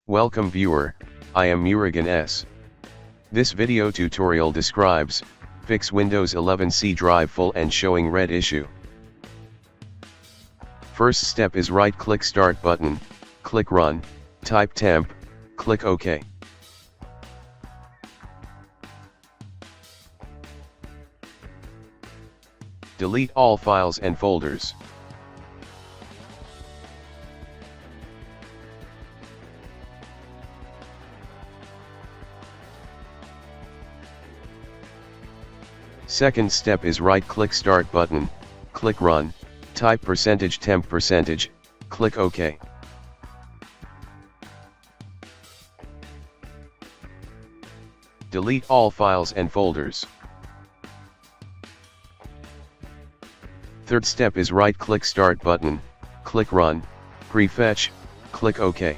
Welcome viewer, I am Murugan S. This video tutorial describes, fix Windows 11 C drive full and showing red issue. First step is right-click Start button, click Run, type Temp, click OK. Delete all files and folders. Second step is right-click Start button, click Run, type %temp%, click OK. Delete all files and folders. Third step is right-click Start button, click Run, Prefetch, click OK.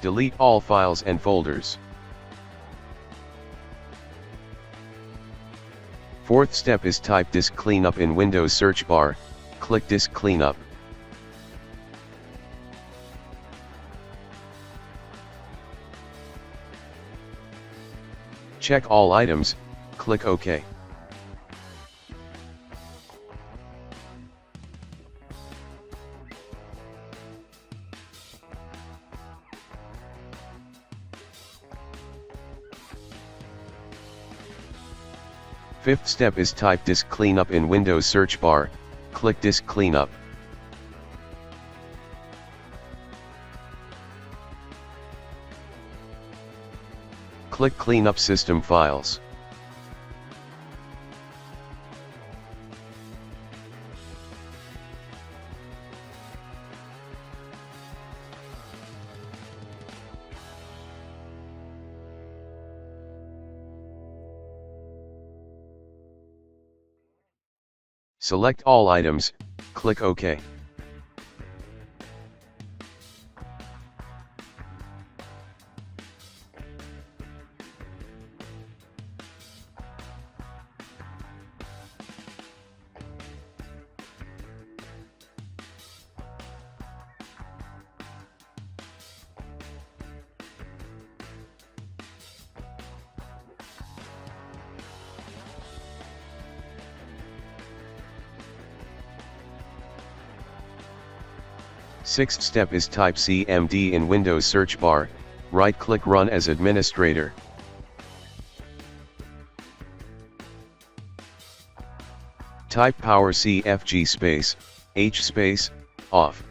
Delete all files and folders. Fourth step is type disk cleanup in Windows search bar, click disk cleanup. Check all items, click OK. Fifth step is type disk cleanup in Windows search bar, click disk cleanup. Click cleanup system files. Select all items, click OK. Sixth step is type CMD in Windows search bar, right-click Run as administrator. Type power CFG space, H space, off.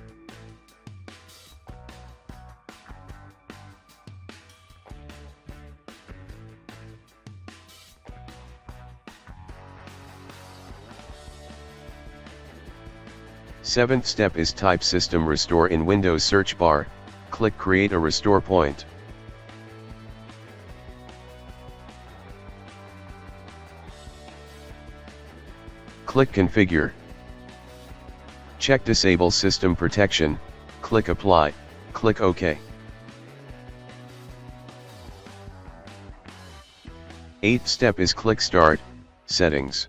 Seventh step is type system restore in Windows search bar, click create a restore point. Click configure. Check disable system protection, click apply, click OK. Eighth step is click start, settings.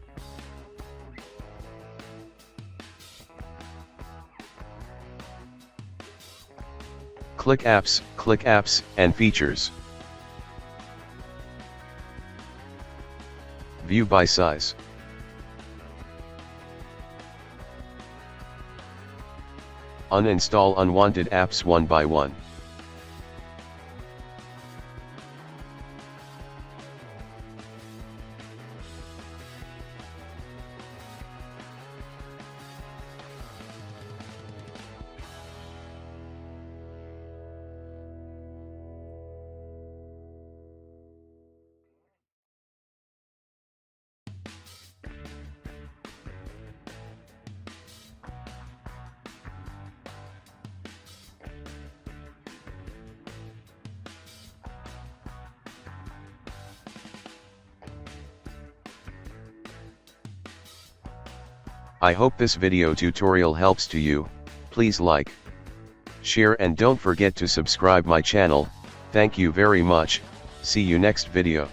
Click apps, and features. View by size. Uninstall unwanted apps one by one. I hope this video tutorial helps to you. Please like, share and don't forget to subscribe my channel. Thank you very much. See you next video.